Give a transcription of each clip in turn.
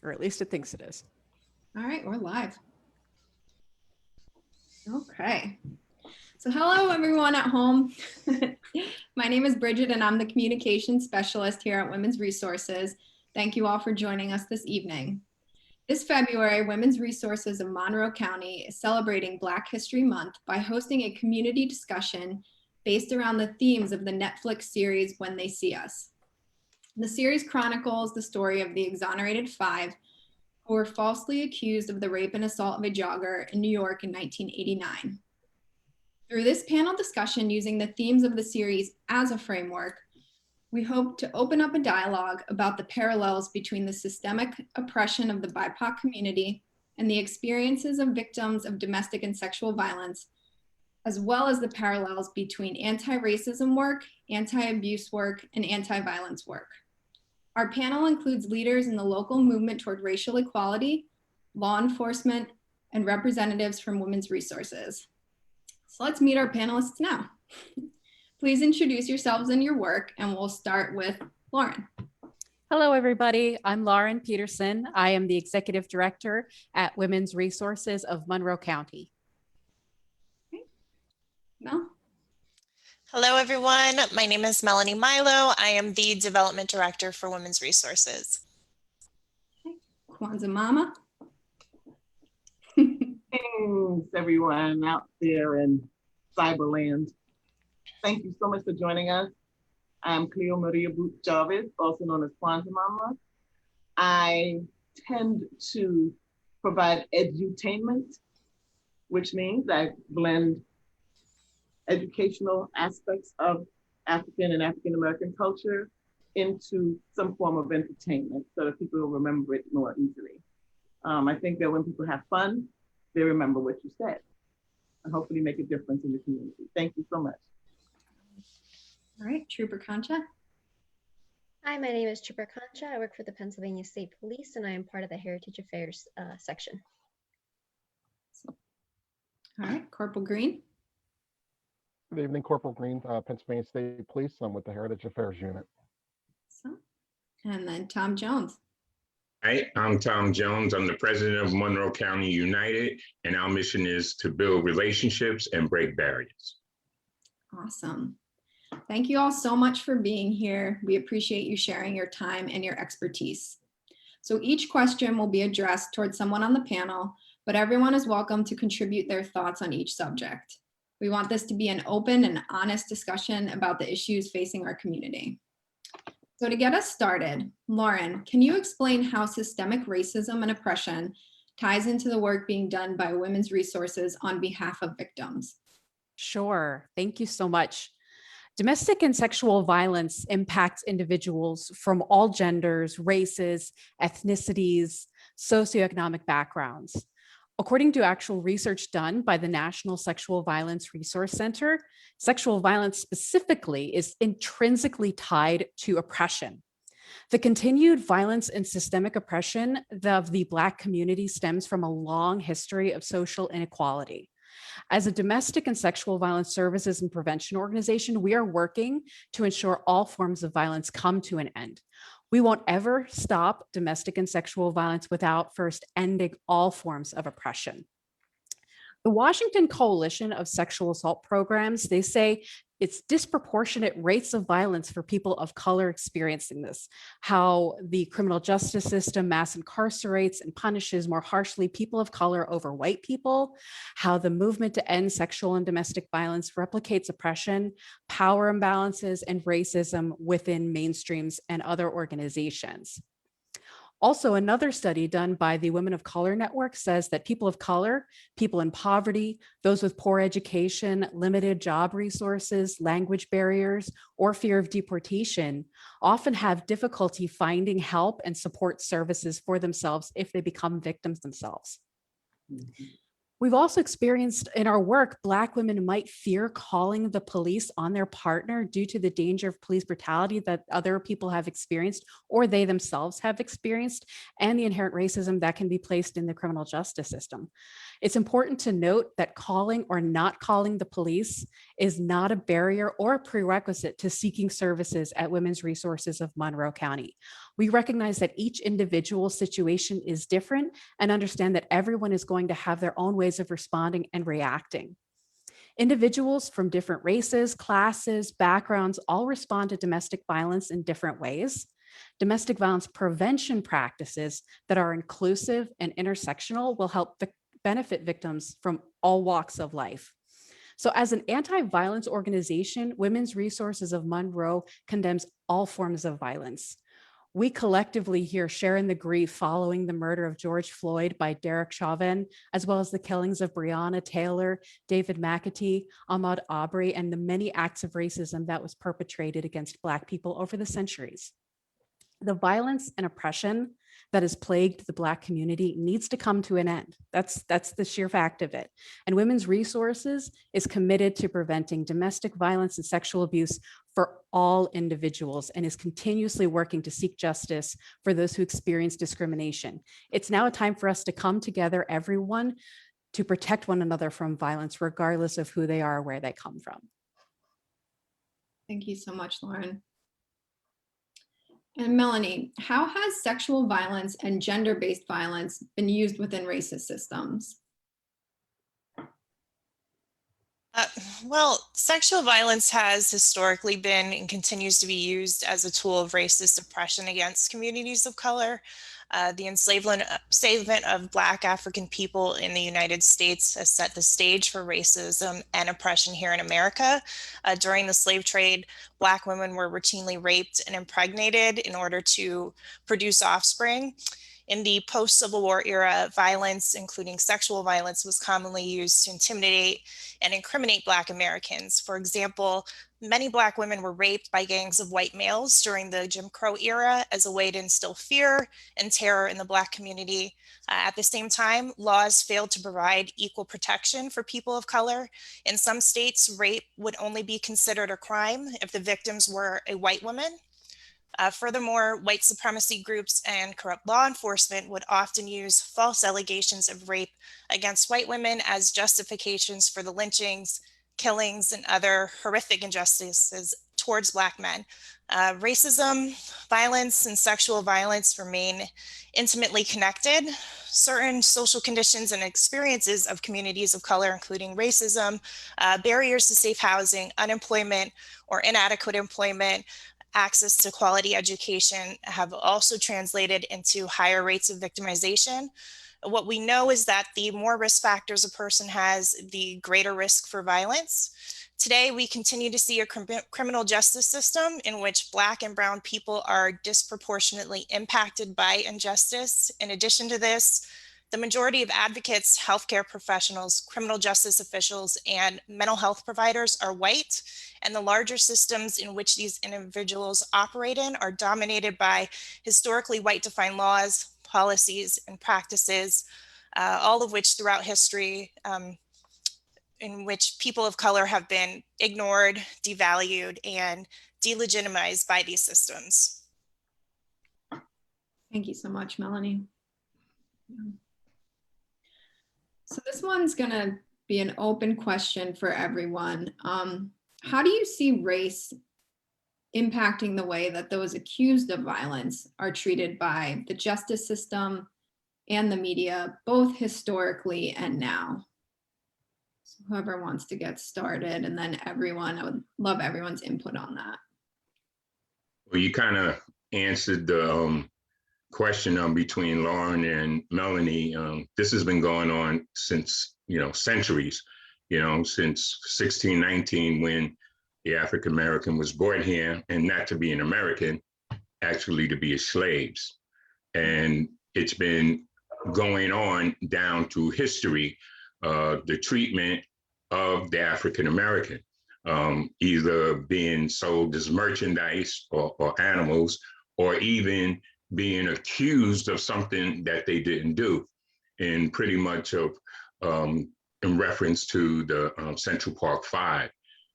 or at least it thinks it is. All right, we're live. Okay. So hello, everyone at home. My name is Bridget, and I'm the communications specialist here at Women's Resources. Thank you all for joining us this evening. This February, Women's Resources of Monroe County is celebrating Black History Month by hosting a community discussion based around the themes of the Netflix series When They See Us. The series chronicles the story of the exonerated five who were falsely accused of the rape and assault of a jogger in New York in 1989. Through this panel discussion using the themes of the series as a framework, we hope to open up a dialogue about the parallels between the systemic oppression of the BIPOC community and the experiences of victims of domestic and sexual violence, as well as the parallels between anti-racism work, anti-abuse work, and anti-violence work. Our panel includes leaders in the local movement toward racial equality, law enforcement, and representatives from Women's Resources. So let's meet our panelists now. Please introduce yourselves and your work, and we'll start with Lauren. Hello, everybody. I'm Lauren Peterson. I am the Executive Director at Women's Resources of Monroe County. Okay. Mel? Hello, everyone. My name is Melanie Milo. I am the Development Director for Women's Resources. Okay. Kwanzaa Mama? Thanks, everyone out there in Cyberland. Thank you so much for joining us. I'm Cleo Maria Booth Jarvis, also known as Kwanzaa Mama. I tend to provide edutainment, which means I blend educational aspects of African and African American culture into some form of entertainment so that people will remember it more easily. I think that when people have fun, they remember what you said and hopefully make a difference in the community. Thank you so much. All right, Trooper Concha. Hi, my name is Trooper Concha. I work for the Pennsylvania State Police, and I am part of the Heritage Affairs section. All right, Corporal Green. Good evening, Corporal Green, Pennsylvania State Police. I'm with the Heritage Affairs Unit. And then Tom Jones. Hi, I'm Tom Jones. I'm the president of Monroe County United, and our mission is to build relationships and break barriers. Awesome. Thank you all so much for being here. We appreciate you sharing your time and your expertise. So each question will be addressed towards someone on the panel, but everyone is welcome to contribute their thoughts on each subject. We want this to be an open and honest discussion about the issues facing our community. So to get us started, Lauren, can you explain how systemic racism and oppression ties into the work being done by Women's Resources on behalf of victims? Sure. Thank you so much. Domestic and sexual violence impacts individuals from all genders, races, ethnicities, socioeconomic backgrounds. According to actual research done by the National Sexual Violence Resource Center, sexual violence specifically is intrinsically tied to oppression. The continued violence and systemic oppression of the Black community stems from a long history of social inequality. As a domestic and sexual violence services and prevention organization, we are working to ensure all forms of violence come to an end. We won't ever stop domestic and sexual violence without first ending all forms of oppression. The Washington Coalition of Sexual Assault Programs, they say it's disproportionate rates of violence for people of color experiencing this, how the criminal justice system mass incarcerates and punishes more harshly people of color over white people, how the movement to end sexual and domestic violence replicates oppression, power imbalances, and racism within mainstreams and other organizations. Also, another study done by the Women of Color Network says that people of color, people in poverty, those with poor education, limited job resources, language barriers, or fear of deportation often have difficulty finding help and support services for themselves if they become victims themselves. Mm-hmm. We've also experienced in our work, Black women might fear calling the police on their partner due to the danger of police brutality that other people have experienced or they themselves have experienced, and the inherent racism that can be placed in the criminal justice system. It's important to note that calling or not calling the police is not a barrier or a prerequisite to seeking services at Women's Resources of Monroe County. We recognize that each individual situation is different and understand that everyone is going to have their own ways of responding and reacting. Individuals from different races, classes, backgrounds all respond to domestic violence in different ways. Domestic violence prevention practices that are inclusive and intersectional will help benefit victims from all walks of life. So as an anti-violence organization, Women's Resources of Monroe condemns all forms of violence. We collectively here share in the grief following the murder of George Floyd by Derek Chauvin, as well as the killings of Breonna Taylor, David McAtee, Ahmaud Arbery, and the many acts of racism that was perpetrated against Black people over the centuries. The violence and oppression that has plagued the Black community needs to come to an end. That's the sheer fact of it. And Women's Resources is committed to preventing domestic violence and sexual abuse for all individuals and is continuously working to seek justice for those who experience discrimination. It's now a time for us to come together, everyone, to protect one another from violence, regardless of who they are or where they come from. Thank you so much, Lauren. And Melanie, how has sexual violence and gender-based violence been used within racist systems? Well, sexual violence has historically been and continues to be used as a tool of racist oppression against communities of color. The enslavement of Black African people in the United States has set the stage for racism and oppression here in America. During the slave trade, Black women were routinely raped and impregnated in order to produce offspring. In the post-Civil War era, violence, including sexual violence, was commonly used to intimidate and incriminate Black Americans. For example, many Black women were raped by gangs of white males during the Jim Crow era as a way to instill fear and terror in the Black community. At the same time, laws failed to provide equal protection for people of color. In some states, rape would only be considered a crime if the victims were a white woman. Furthermore, white supremacy groups and corrupt law enforcement would often use false allegations of rape against white women as justifications for the lynchings, killings, and other horrific injustices towards Black men. Racism, violence, and sexual violence remain intimately connected. Certain social conditions and experiences of communities of color, including racism, barriers to safe housing, unemployment, or inadequate employment, access to quality education, have also translated into higher rates of victimization. What we know is that the more risk factors a person has, the greater risk for violence. Today, we continue to see a criminal justice system in which Black and brown people are disproportionately impacted by injustice. In addition to this, the majority of advocates, healthcare professionals, criminal justice officials, and mental health providers are white, and the larger systems in which these individuals operate in are dominated by historically white-defined laws, policies, and practices, all of which throughout history in which people of color have been ignored, devalued, and delegitimized by these systems. Thank you so much, Melanie. So this one's gonna be an open question for everyone. How do you see race impacting the way that those accused of violence are treated by the justice system and the media, both historically and now? So whoever wants to get started, and then everyone, I would love everyone's input on that. Well, you kind of answered the question between Lauren and Melanie. This has been going on since, centuries, since 1619, when the African American was brought here, and not to be an American, actually to be slaves. And it's been going on down to history, the treatment of the African American, either being sold as merchandise or animals, or even being accused of something that they didn't do, and pretty much of in reference to the Central Park Five.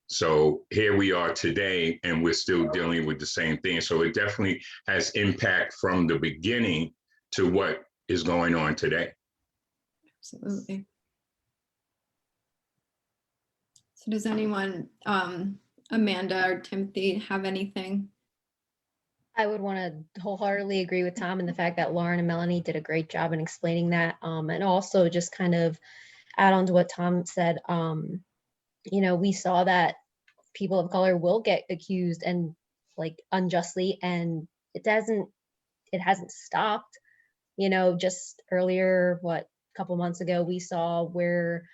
So here we are today, and we're still dealing with the same thing. So it definitely has impact from the beginning to what is going on today. Absolutely. So does anyone, Amanda or Timothy, have anything? I would want to wholeheartedly agree with Tom and the fact that Lauren and Melanie did a great job in explaining that. And also just kind of add on to what Tom said. We saw that people of color will get accused and like unjustly, and it hasn't stopped. Just earlier, a couple months ago, we saw where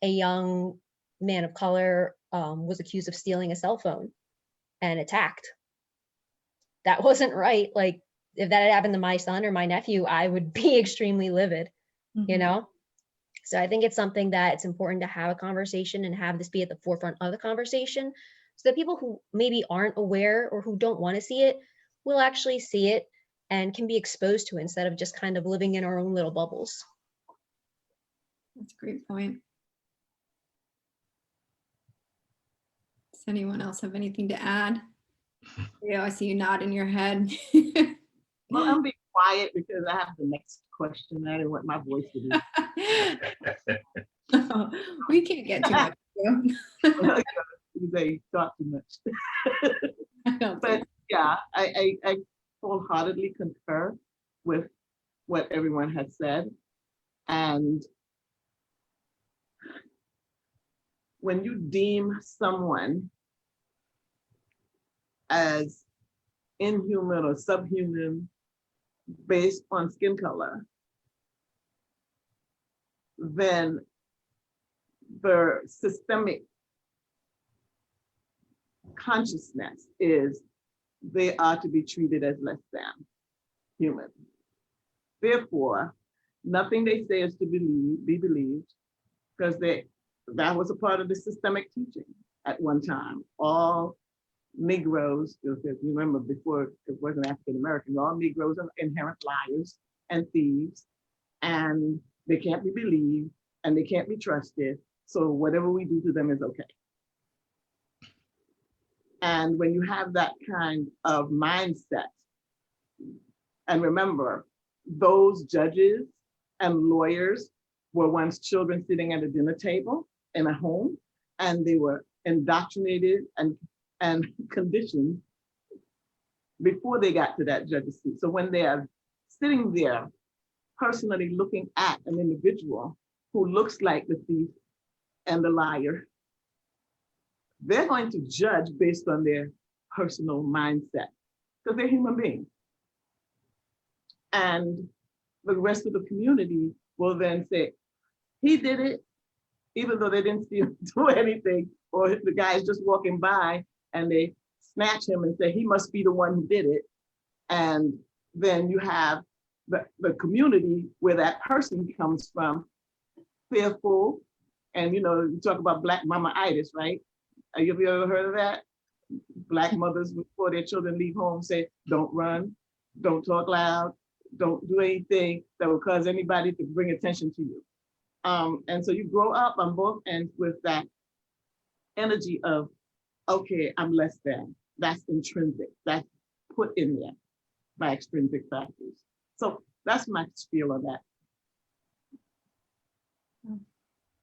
a young man of color was accused of stealing a cell phone and attacked. That wasn't right. Like, if that had happened to my son or my nephew, I would be extremely livid, So I think it's something that it's important to have a conversation and have this be at the forefront of the conversation, so that people who maybe aren't aware or who don't want to see it will actually see it and can be exposed to it instead of just kind of living in our own little bubbles. That's a great point. Does anyone else have anything to add? Yeah, I see you nodding your head. Well, I'm being quiet because I have the next question. I didn't want my voice to be. We can't get too much. They talk too much. But yeah, I wholeheartedly concur with what everyone had said. And when you deem someone as inhuman or subhuman based on skin color, then the systemic consciousness is they are to be treated as less than human. Therefore, nothing they say is to be believed, because that was a part of the systemic teaching at one time. All Negroes, because you remember before it wasn't African American, all Negroes are inherent liars and thieves, and they can't be believed and they can't be trusted. So whatever we do to them is okay. And when you have that kind of mindset, and remember, those judges and lawyers were once children sitting at a dinner table in a home, and they were indoctrinated and conditioned before they got to that judge's seat. So when they are sitting there personally looking at an individual who looks like the thief and the liar, they're going to judge based on their personal mindset, because they're human beings. And the rest of the community will then say, he did it, even though they didn't see him do anything, or the guy is just walking by and they snatch him and say, he must be the one who did it. And then you have the community where that person comes from, fearful. And you talk about Black mama-itis, right? Have you ever heard of that? Black mothers before their children leave home say, don't run, don't talk loud, don't do anything that will cause anybody to bring attention to you. And so you grow up on both ends with that energy of, okay, I'm less than. That's intrinsic. That's put in there by extrinsic factors. So that's my spiel on that.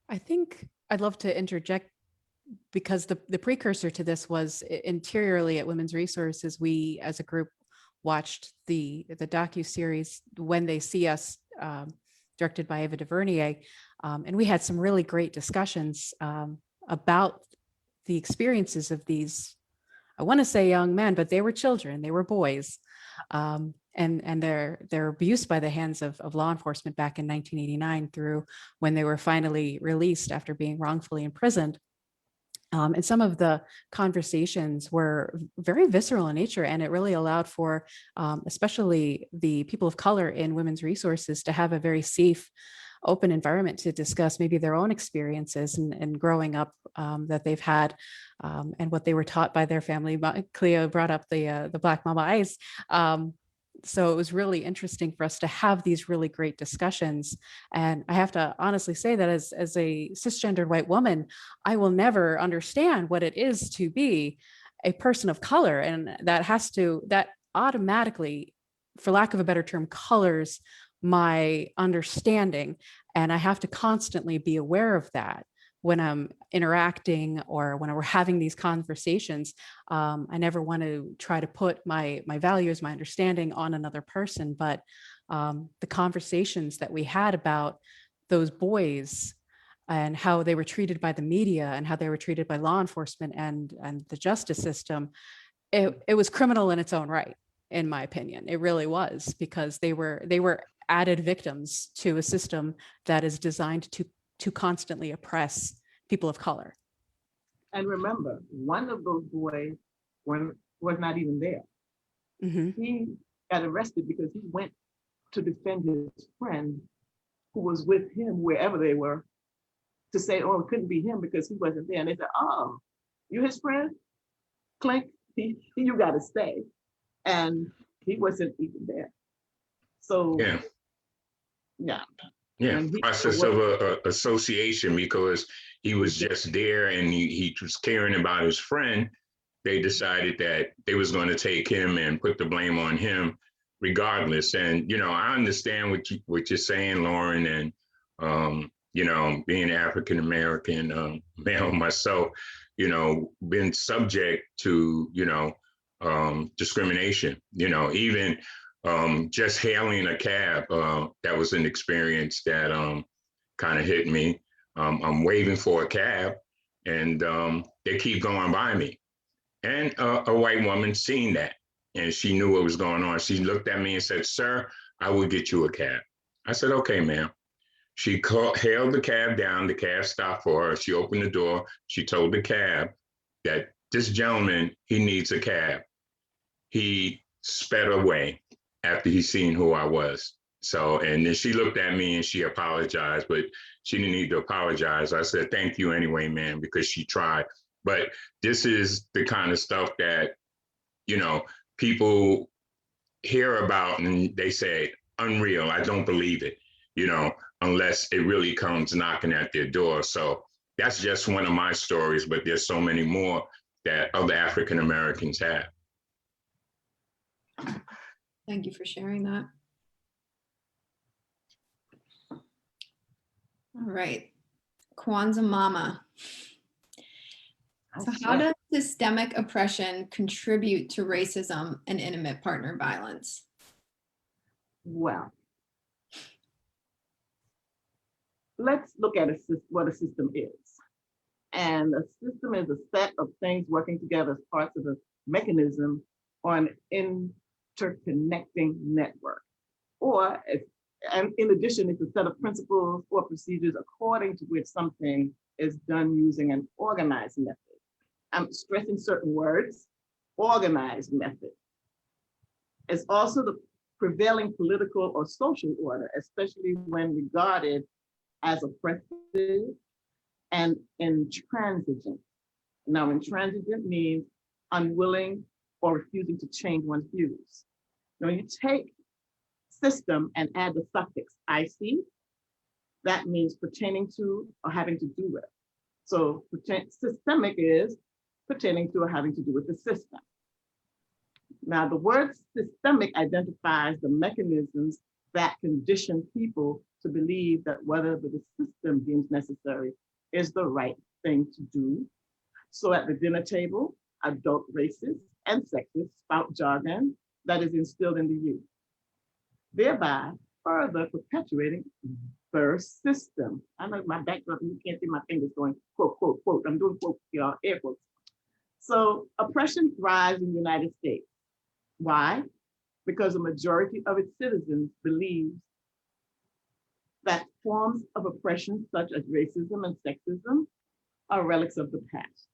I think I'd love to interject, because the precursor to this was interiorly at Women's Resources. We as a group watched the docu-series When They See Us, directed by Ava DuVernay. And we had some really great discussions about the experiences of these, I want to say young men, but they were children, they were boys. And their abuse by the hands of law enforcement back in 1989 through when they were finally released after being wrongfully imprisoned. And some of the conversations were very visceral in nature, and it really allowed for especially the people of color in Women's Resources to have a very safe, open environment to discuss maybe their own experiences and growing up that they've had, and what they were taught by their family. Cleo brought up the Black Mama Ice. So it was really interesting for us to have these really great discussions. And I have to honestly say that as a cisgendered white woman, I will never understand what it is to be a person of color. And that automatically, for lack of a better term, colors my understanding. And I have to constantly be aware of that when I'm interacting or when we're having these conversations, I never want to try to put my values, my understanding on another person. But the conversations that we had about those boys and how they were treated by the media and how they were treated by law enforcement and the justice system, it was criminal in its own right, in my opinion. It really was, because they were added victims to a system that is designed to constantly oppress people of color. And remember, one of those boys was not even there. Mm-hmm. He got arrested because he went to defend his friend who was with him wherever they were, to say, oh, it couldn't be him because he wasn't there. And they said, oh, you his friend? Clink, you got to stay. And he wasn't even there. So, Yeah. yeah. Yeah, And he process of association, because he was Mhm. just there and he was caring about his friend. They decided that they was going to take him and put the blame on him regardless. And, you know, I understand what you're saying, Lauren, and, you know, being African-American male myself, you know, been subject to, you know, discrimination, you know, even just hailing a cab, that was an experience that kind of hit me. I'm waiting for a cab and they keep going by me. And a white woman seen that and she knew what was going on. She looked at me and said, sir, I will get you a cab. I said, okay, ma'am. She hailed the cab down. The cab stopped for her. She opened the door. She told the cab that this gentleman, he needs a cab. He sped away after he seen who I was. So, and then she looked at me and she apologized, but she didn't need to apologize. I said, thank you anyway, man, because she tried. But this is the kind of stuff that, you know, people hear about and they say, unreal, I don't believe it, you know, unless it really comes knocking at their door. So that's just one of my stories, but there's so many more that other African Americans have. Thank you for sharing that. All right, Kwanzaa Mama. So how does systemic oppression contribute to racism and intimate partner violence? Well, let's look at what a system is. And a system is a set of things working together as parts of a mechanism or an interconnecting network. Or, and in addition, it's a set of principles or procedures according to which something is done using an organized method. I'm stressing certain words, organized method. It's also the prevailing political or social order, especially when regarded as oppressive and intransigent. Now, intransigent means unwilling or refusing to change one's views. Now, you take system and add the suffix "ic," that means pertaining to or having to do with. So systemic is pertaining to or having to do with the system. Now, the word systemic identifies the mechanisms that condition people to believe that whatever the system deems necessary is the right thing to do. So at the dinner table, adult racists and sexists spout jargon that is instilled in the youth, thereby further perpetuating the system. I know my background, you can't see my fingers going, quote, quote, quote. I'm doing quote, y'all, air quotes. So oppression thrives in the United States. Why? Because a majority of its citizens believes that forms of oppression such as racism and sexism are relics of the past.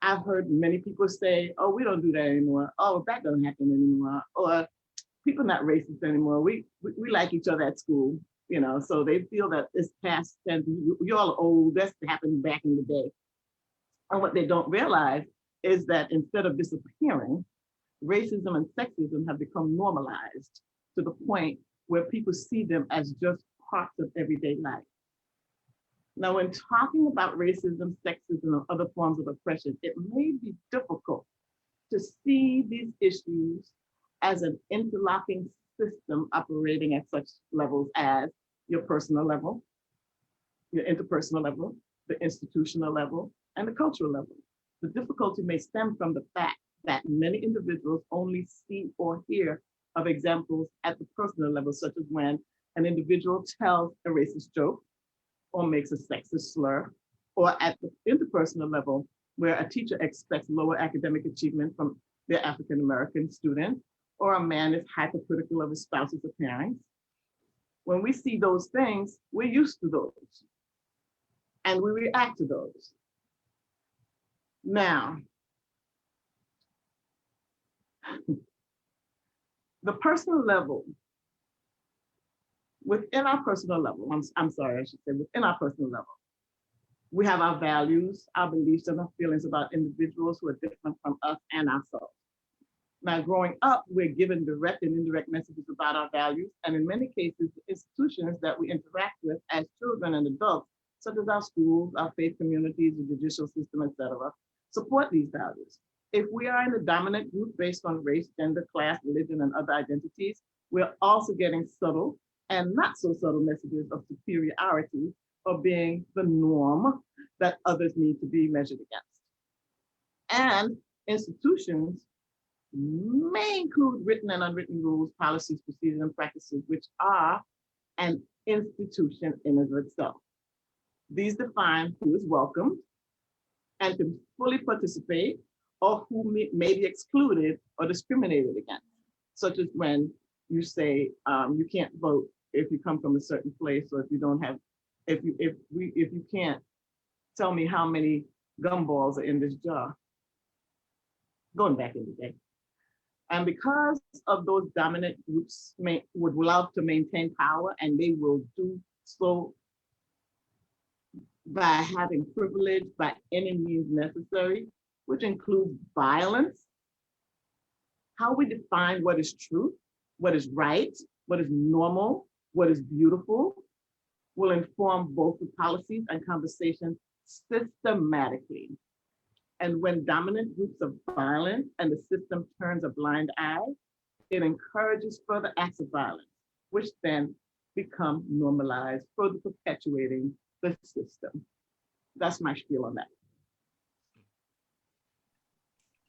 I've heard many people say, oh, we don't do that anymore. Oh, that doesn't happen anymore. Or people not racist anymore. We like each other at school, you know, so they feel that this past tense, you all are old, that's happened back in the day. And what they don't realize is that instead of disappearing, racism and sexism have become normalized to the point where people see them as just parts of everyday life. Now, when talking about racism, sexism, and other forms of oppression, it may be difficult to see these issues as an interlocking system operating at such levels as your personal level, the interpersonal level, the institutional level, and the cultural level. The difficulty may stem from the fact that many individuals only see or hear of examples at the personal level, such as when an individual tells a racist joke or makes a sexist slur, or at the interpersonal level, where a teacher expects lower academic achievement from their African American student, or a man is hypercritical of his spouse's appearance. When we see those things, we're used to those, and we react to those. Now, the personal level, within our personal level, I'm sorry, I should say within our personal level, we have our values, our beliefs, and our feelings about individuals who are different from us and ourselves. Now, growing up, we're given direct and indirect messages about our values, and in many cases, the institutions that we interact with as children and adults, such as our schools, our faith communities, the judicial system, etc., support these values. If we are in a dominant group based on race, gender, class, religion, and other identities, we're also getting subtle and not so subtle messages of superiority or being the norm that others need to be measured against. And institutions may include written and unwritten rules, policies, procedures, and practices, which are an institution in and of itself. These define who is welcomed and can fully participate, or who may be excluded or discriminated against, such as when you say you can't vote if you come from a certain place, or if you don't have, if you can't tell me how many gumballs are in this jar. Going back in the day. And because of those dominant groups would love to maintain power, and they will do so by having privilege by any means necessary, which includes violence, how we define what is true, what is right, what is normal, what is beautiful, will inform both the policies and conversations systematically. And when dominant groups are violent and the system turns a blind eye, it encourages further acts of violence, which then become normalized, further perpetuating the system. That's my spiel on that.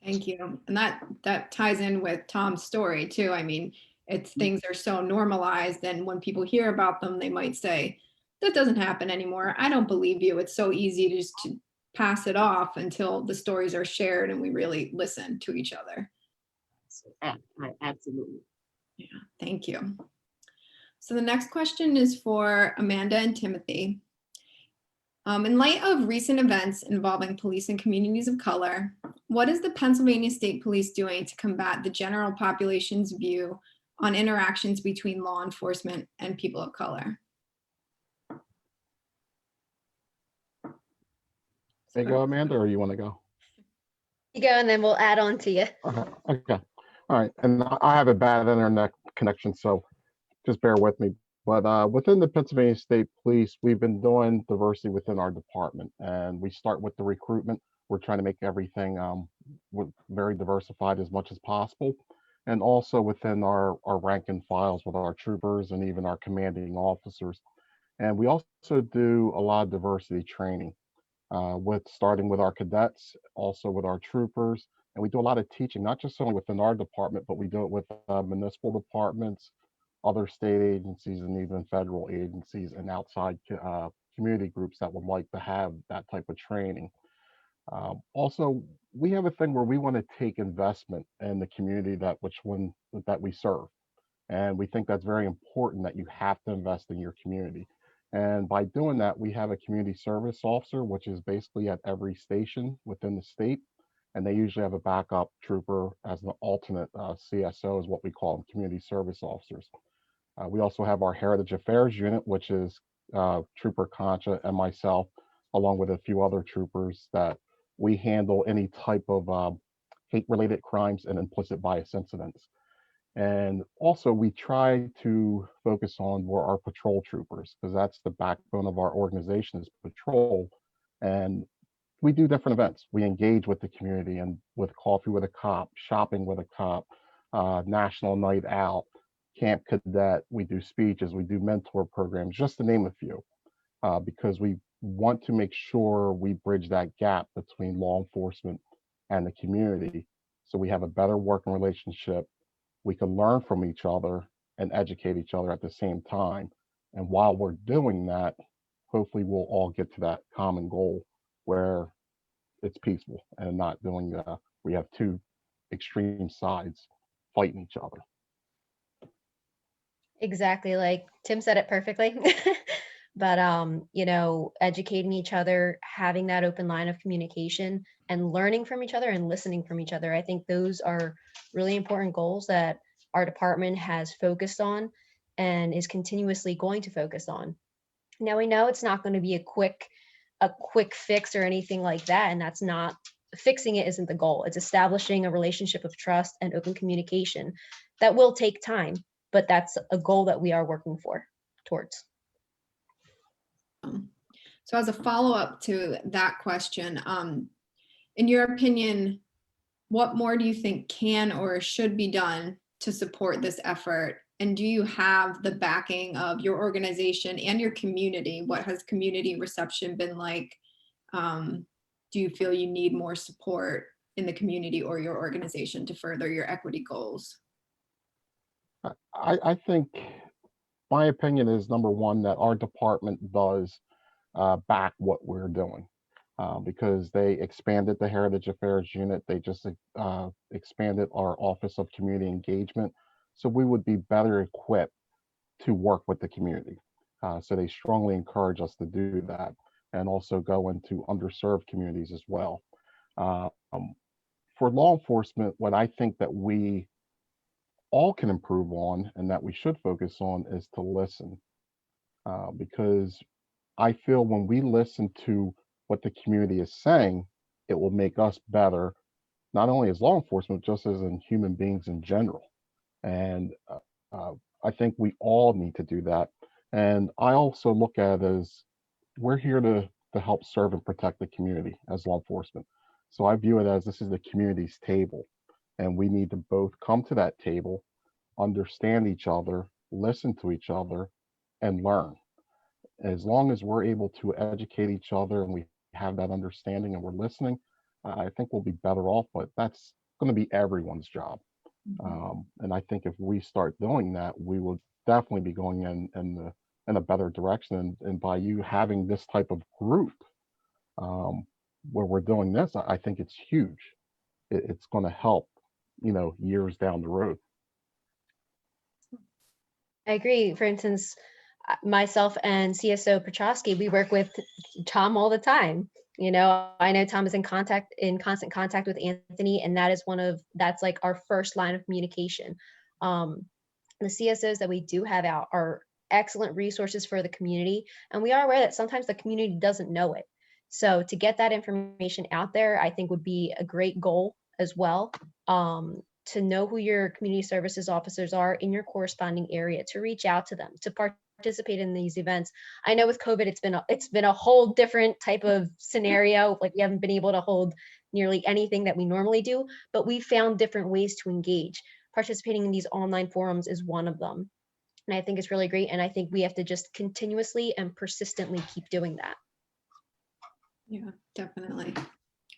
Thank you. And that ties in with Tom's story too. I mean, things are so normalized, and when people hear about them, they might say, that doesn't happen anymore. I don't believe you. It's so easy to just pass it off until the stories are shared and we really listen to each other. Absolutely. Yeah, thank you. So the next question is for Amanda and Timothy. In light of recent events involving police and communities of color, what is the Pennsylvania State Police doing to combat the general population's view on interactions between law enforcement and people of color? Hey, go, Amanda, or you want to go? You go, and then we'll add on to you. Okay. All right. And I have a bad internet connection, so just bear with me. But within the Pennsylvania State Police, we've been doing diversity within our department, and we start with the recruitment. We're trying to make everything very diversified as much as possible, and also within our rank and files with our troopers and even our commanding officers. And we also do a lot of diversity training, starting with our cadets, also with our troopers, and we do a lot of teaching, not just only within our department, but we do it with municipal departments, other state agencies, and even federal agencies and outside community groups that would like to have that type of training. Also, we have a thing where we want to take investment in the community that we serve. And we think that's very important, that you have to invest in your community. And by doing that, we have a community service officer, which is basically at every station within the state. And they usually have a backup trooper as an alternate CSO, is what we call them, community service officers. We also have our Heritage Affairs unit, which is Trooper Concha and myself, along with a few other troopers, that we handle any type of hate-related crimes and implicit bias incidents. And also, we try to focus on our patrol troopers, because that's the backbone of our organization, is patrol. And we do different events. We engage with the community, and with Coffee with a Cop, Shopping with a Cop, National Night Out, Camp Cadet. We do speeches, we do mentor programs, just to name a few. because we want to make sure we bridge that gap between law enforcement and the community, so we have a better working relationship. We can learn from each other and educate each other at the same time. And while we're doing that, hopefully we'll all get to that common goal where it's peaceful and not doing, we have two extreme sides fighting each other. Exactly, like Tim said it perfectly. But you know, educating each other, having that open line of communication and learning from each other and listening from each other. I think those are really important goals that our department has focused on and is continuously going to focus on. Now we know it's not going to be a quick fix or anything like that, and that's not fixing it isn't the goal. It's establishing a relationship of trust and open communication that will take time, but that's a goal that we are working towards. So as a follow-up to that question, in your opinion, what more do you think can or should be done to support this effort? And do you have the backing of your organization and your community? What has community reception been like? Do you feel you need more support in the community or your organization to further your equity goals? I think my opinion is, number one, that our department does back what we're doing, because they expanded the Heritage Affairs Unit. They just expanded our Office of Community Engagement. So we would be better equipped to work with the community. So they strongly encourage us to do that and also go into underserved communities as well. For law enforcement, what I think that we all can improve on and that we should focus on is to listen, because I feel when we listen to what the community is saying, it will make us better, not only as law enforcement, just as in human beings in general. And I think we all need to do that. And I also look at it as we're here to help serve and protect the community as law enforcement. So I view it as this is the community's table, and we need to both come to that table, understand each other, listen to each other, and learn. As long as we're able to educate each other and we have that understanding and we're listening, I think we'll be better off, but that's going to be everyone's job. And I think if we start doing that, we will definitely be going in a better direction. And by you having this type of group where we're doing this, I think it's huge. It's going to help, years down the road. I agree. For instance, myself and CSO Petrosky, we work with Tom all the time. I know Tom is in constant contact with Anthony, and that's like our first line of communication. The CSOs that we do have out are excellent resources for the community, and we are aware that sometimes the community doesn't know it. So to get that information out there, I think would be a great goal as well. To know who your community services officers are in your corresponding area, to reach out to them, to participate in these events. I know with COVID, it's been a whole different type of scenario. Like we haven't been able to hold nearly anything that we normally do, but we found different ways to engage. Participating in these online forums is one of them. And I think it's really great. And I think we have to just continuously and persistently keep doing that. Yeah, definitely.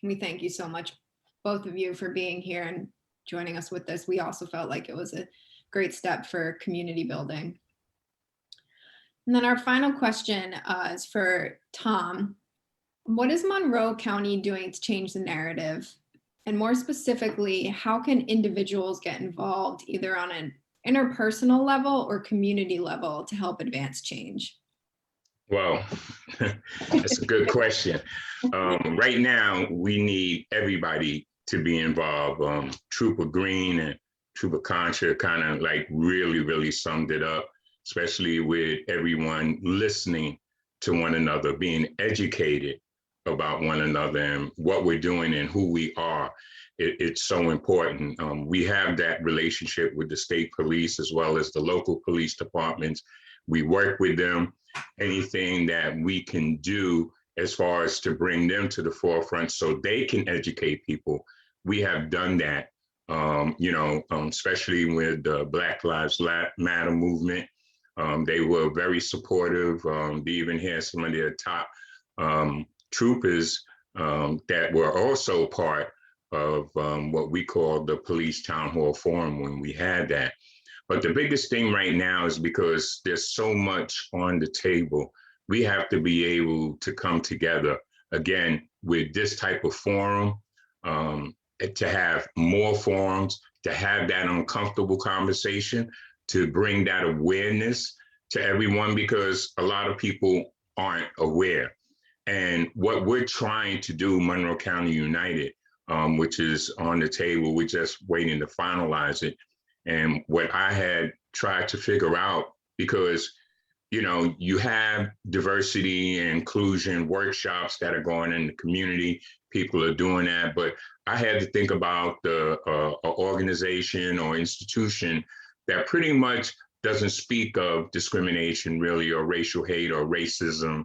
We thank you so much, both of you, for being here and joining us with this. We also felt like it was a great step for community building. And then our final question is for Tom. What is Monroe County doing to change the narrative? And more specifically, how can individuals get involved either on an interpersonal level or community level to help advance change? Well, that's a good question. Right now, we need everybody to be involved. Trooper Green and Trooper Contra kind of like really summed it up, especially with everyone listening to one another, being educated about one another and what we're doing and who we are. It's so important. We have that relationship with the state police as well as the local police departments. We work with them. Anything that we can do as far as to bring them to the forefront so they can educate people, we have done that. Especially with the Black Lives Matter movement. They were very supportive. They even had some of their top troopers that were also part of what we call the police town hall forum when we had that. But the biggest thing right now is because there's so much on the table, we have to be able to come together again with this type of forum, to have more forums, to have that uncomfortable conversation, to bring that awareness to everyone, because a lot of people aren't aware. And what we're trying to do, Monroe County United, which is on the table, we're just waiting to finalize it. And what I had tried to figure out, because you have diversity and inclusion workshops that are going in the community, people are doing that, but I had to think about the organization or institution that pretty much doesn't speak of discrimination really, or racial hate or racism,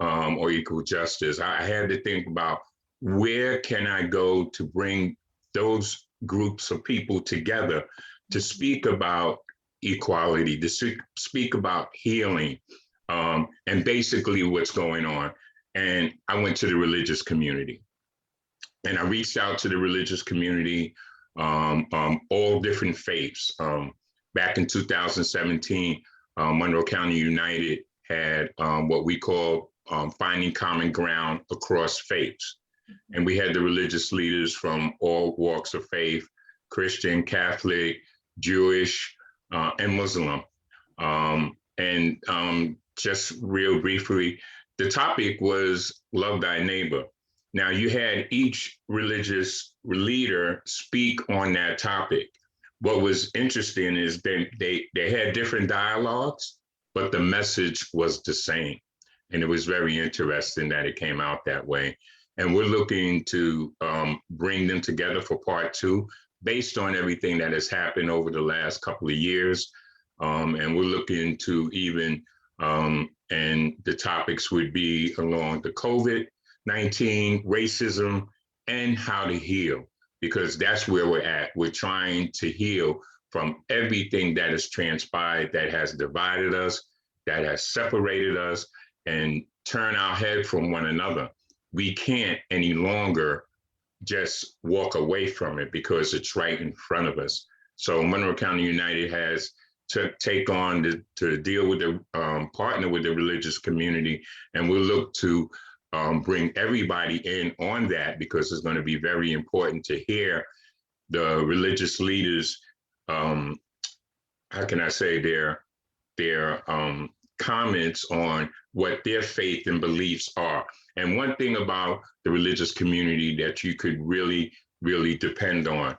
or equal justice. I had to think about, where can I go to bring those groups of people together to speak about equality, to speak about healing, and basically what's going on. And I went to the religious community, and I reached out to the religious community, all different faiths. Back in 2017, Monroe County United had what we call finding common ground across faiths. And we had the religious leaders from all walks of faith, Christian, Catholic, Jewish, and Muslim. Just real briefly, the topic was love thy neighbor. Now you had each religious leader speak on that topic. What was interesting is they had different dialogues, but the message was the same. And it was very interesting that it came out that way. And we're looking to bring them together for part 2, based on everything that has happened over the last couple of years. And we're looking to even, and the topics would be along the COVID-19, racism, and how to heal, because that's where we're at. We're trying to heal from everything that has transpired, that has divided us, that has separated us, and turn our head from one another. We can't any longer just walk away from it, because it's right in front of us. So Monroe County United has to take on to deal with the partner with the religious community, and we'll look to bring everybody in on that, because it's going to be very important to hear the religious leaders, how can I say, their comments on what their faith and beliefs are. And one thing about the religious community that you could really, really depend on,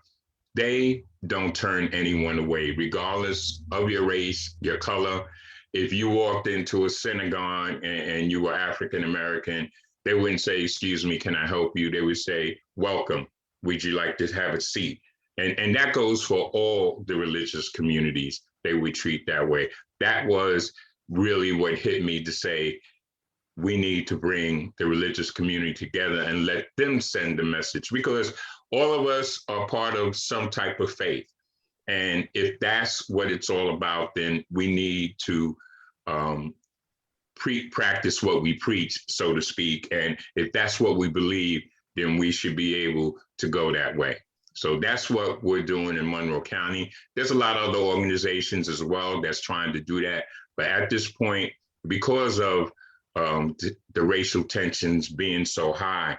they don't turn anyone away, regardless of your race, your color. If you walked into a synagogue and you were African American, they wouldn't say, "Excuse me, can I help you?" They would say, "Welcome. Would you like to have a seat?" And that goes for all the religious communities. They would treat that way. That was really what hit me, to say, we need to bring the religious community together and let them send the message, because all of us are part of some type of faith. And if that's what it's all about, then we need to practice what we preach, so to speak. And if that's what we believe, then we should be able to go that way. So that's what we're doing in Monroe County. There's a lot of other organizations as well that's trying to do that. But at this point, because of the racial tensions being so high,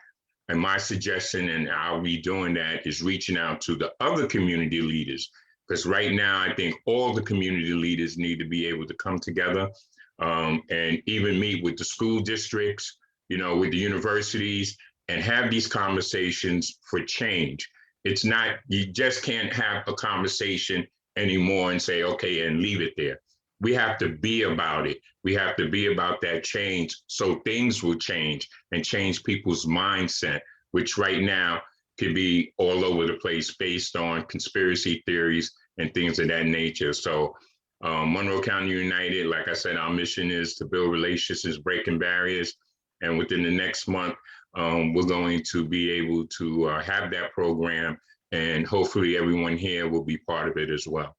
and my suggestion, and I'll be doing that, is reaching out to the other community leaders. Because right now, I think all the community leaders need to be able to come together and even meet with the school districts, with the universities, and have these conversations for change. It's not, you just can't have a conversation anymore and say, okay, and leave it there. We have to be about it. We have to be about that change, so things will change and change people's mindset, which right now could be all over the place based on conspiracy theories and things of that nature. So Monroe County United, like I said, our mission is to build relationships, breaking barriers. And within the next month, we're going to be able to have that program, and hopefully everyone here will be part of it as well.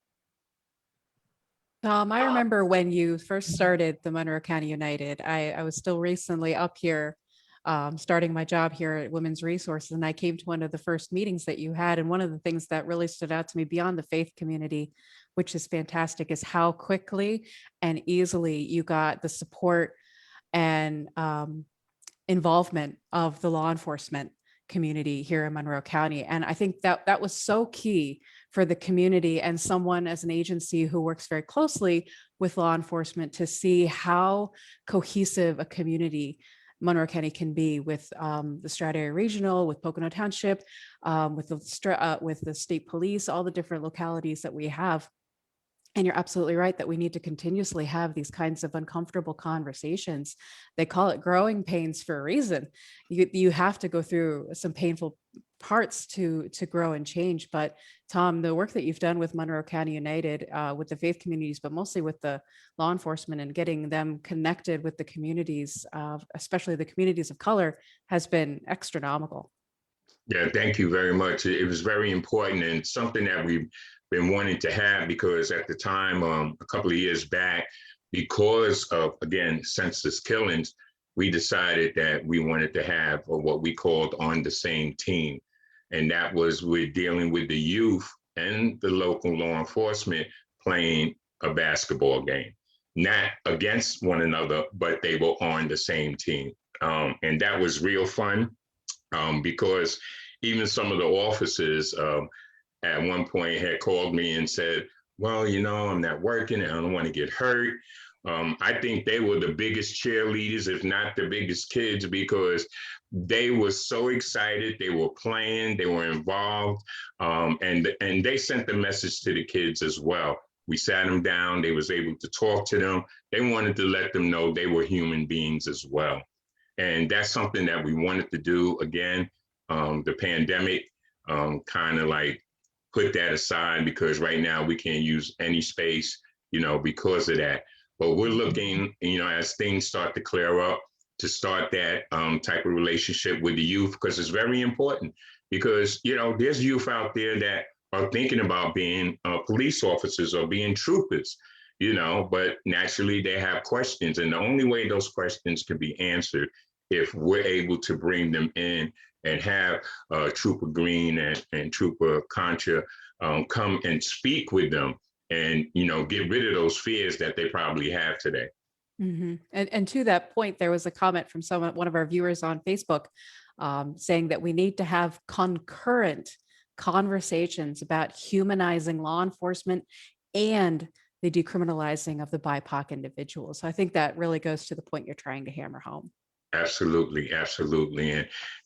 I remember when you first started the Monroe County United, I was still recently up here, starting my job here at Women's Resources, and I came to one of the first meetings that you had. And one of the things that really stood out to me beyond the faith community, which is fantastic, is how quickly and easily you got the support and involvement of the law enforcement community here in Monroe County. And I think that that was so key for the community and someone as an agency who works very closely with law enforcement to see how cohesive a community Monroe County can be with the Strat Area Regional, with Pocono Township, with the state police, all the different localities that we have. And you're absolutely right that we need to continuously have these kinds of uncomfortable conversations. They call it growing pains for a reason. You have to go through some painful parts to grow and change. But Tom, the work that you've done with Monroe County United, with the faith communities, but mostly with the law enforcement and getting them connected with the communities, especially the communities of color, has been astronomical. Yeah, thank you very much. It was very important and something that we've been wanting to have because at the time, a couple of years back, because of, again, senseless killings, we decided that we wanted to have what we called on the same team. And that was with dealing with the youth and the local law enforcement playing a basketball game, not against one another, but they were on the same team. And that was real fun. Because even some of the officers at one point had called me and said, well, you know, I'm not working and I don't want to get hurt. I think they were the biggest cheerleaders, if not the biggest kids, because they were so excited. They were playing, they were involved, and they sent the message to the kids as well. We sat them down, they was able to talk to them. They wanted to let them know they were human beings as well. And that's something that we wanted to do. Again, the pandemic kind of like put that aside because right now we can't use any space, you know, because of that. But we're looking, you know, as things start to clear up, to start that type of relationship with the youth, because it's very important. Because, you know, there's youth out there that are thinking about being police officers or being troopers, you know, but naturally they have questions. And the only way those questions can be answered if we're able to bring them in and have Trooper Green and Trooper Concha come and speak with them and, you know, get rid of those fears that they probably have today. Mm-hmm. And to that point, there was a comment from one of our viewers on Facebook saying that we need to have concurrent conversations about humanizing law enforcement and the decriminalizing of the BIPOC individuals. So I think that really goes to the point you're trying to hammer home. Absolutely, absolutely.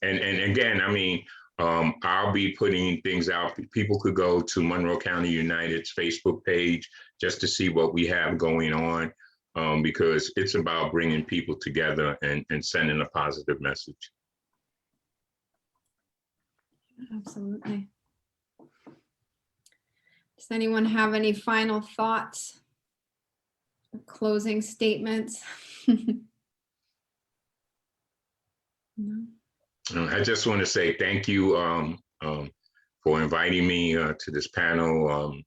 And again, I mean, I'll be putting things out. People could go to Monroe County United's Facebook page just to see what we have going on, because it's about bringing people together and sending a positive message. Absolutely. Does anyone have any final thoughts or closing statements? No. I just want to say thank you for inviting me to this panel.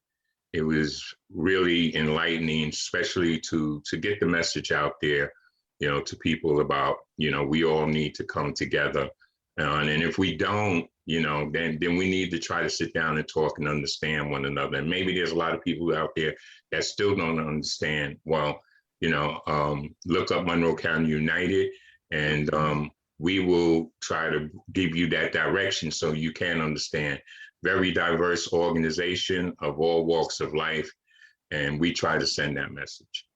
It was really enlightening, especially to get the message out there, you know, to people about, you know, we all need to come together. And if we don't, you know, then we need to try to sit down and talk and understand one another. And maybe there's a lot of people out there that still don't understand. Well, you know, look up Monroe County United and we will try to give you that direction so you can understand. Very diverse organization of all walks of life, and we try to send that message.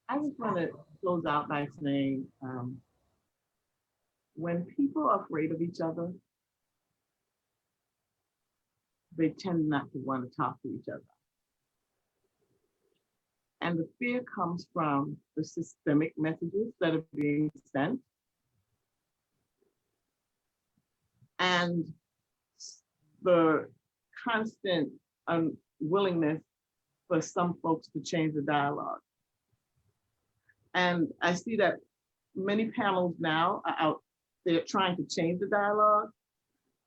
I just want to close out by saying, when people are afraid of each other, they tend not to want to talk to each other. And the fear comes from the systemic messages that are being sent. And the constant unwillingness for some folks to change the dialogue. And I see that many panels now are out there trying to change the dialogue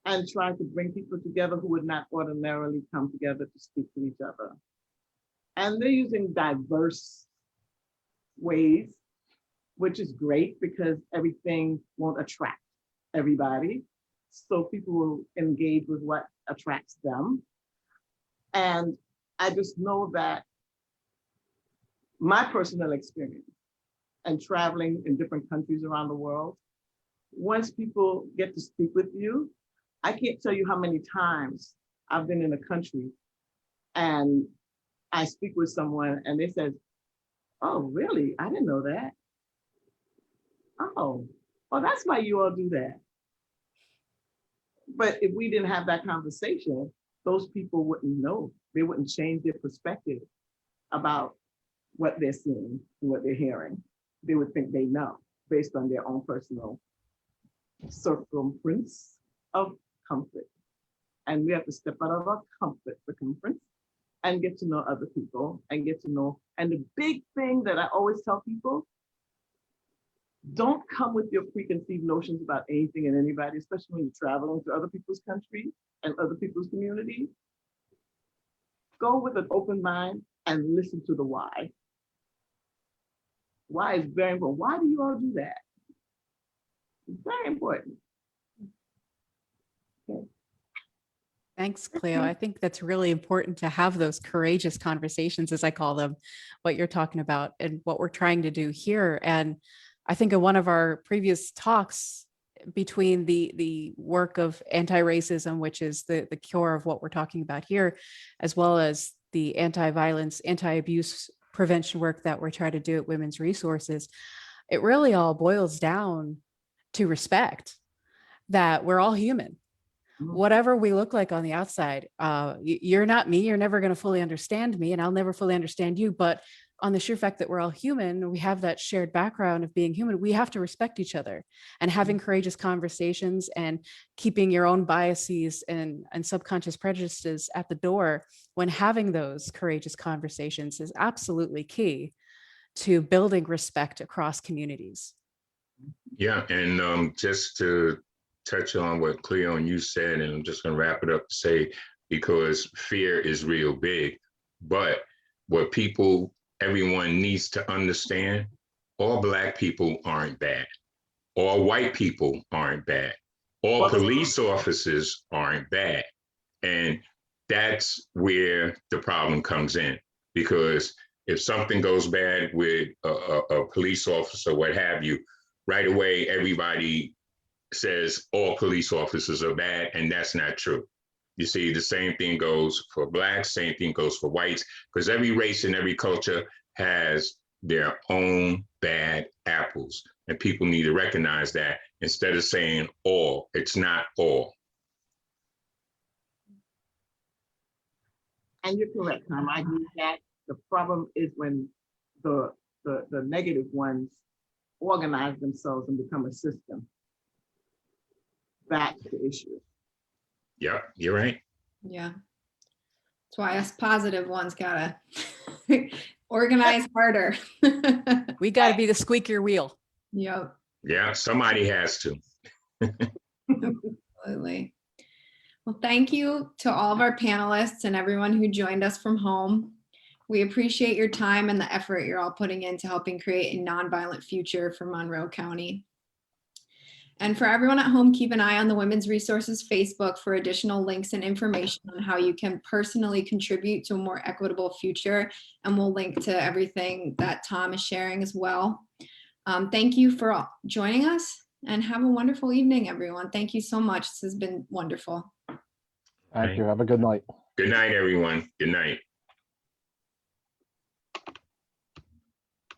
and trying to bring people together who would not ordinarily come together to speak to each other. And they're using diverse ways, which is great because everything won't attract everybody. So people will engage with what attracts them. And I just know that my personal experience and traveling in different countries around the world, once people get to speak with you, I can't tell you how many times I've been in a country and I speak with someone and they said, oh, really? I didn't know that. Oh, that's why you all do that. But if we didn't have that conversation, those people wouldn't know. They wouldn't change their perspective about what they're seeing and what they're hearing. They would think they know based on their own personal circumference of comfort. And we have to step out of our comfort circumference and get to know other people and get to know. And the big thing that I always tell people, don't come with your preconceived notions about anything and anybody, especially when you're traveling to other people's countries and other people's communities. Go with an open mind and listen to the why. Why is very important. Why do you all do that? It's very important. Okay. Thanks, Cleo. I think that's really important to have those courageous conversations, as I call them, what you're talking about and what we're trying to do here. And I think in one of our previous talks between the work of anti-racism, which is the core of what we're talking about here, as well as the anti-violence, anti-abuse prevention work that we're trying to do at Women's Resources, it really all boils down to respect, that we're all human. Whatever we look like on the outside, you're not me, you're never going to fully understand me, and I'll never fully understand you. But on the sheer fact that we're all human, we have that shared background of being human, we have to respect each other, and having courageous conversations and keeping your own biases and subconscious prejudices at the door when having those courageous conversations is absolutely key to building respect across communities. Yeah, and just to touch on what Cleo and you said, and I'm just going to wrap it up to say, because fear is real big, but what everyone needs to understand, all Black people aren't bad. All white people aren't bad. All police officers aren't bad. And that's where the problem comes in, because if something goes bad with a police officer, what have you, right away, everybody says all police officers are bad, and that's not true. You see, the same thing goes for Blacks, same thing goes for whites, because every race and every culture has their own bad apples, and people need to recognize that instead of saying all. It's not all. And you're correct, Tom. I agree with that. The problem is when the negative ones organize themselves and become a system. That's the issue. Yeah, you're right. Yeah. That's why us positive ones gotta organize harder. We got to be the squeakier wheel. Yep. Yeah, somebody has to. Absolutely. Well, thank you to all of our panelists and everyone who joined us from home. We appreciate your time and the effort you're all putting into helping create a nonviolent future for Monroe County. And for everyone at home, keep an eye on the Women's Resources Facebook for additional links and information on how you can personally contribute to a more equitable future. And we'll link to everything that Tom is sharing as well. Thank you for joining us, and have a wonderful evening, everyone. Thank you so much. This has been wonderful. Thank you. Have a good night. Good night, everyone. Good night.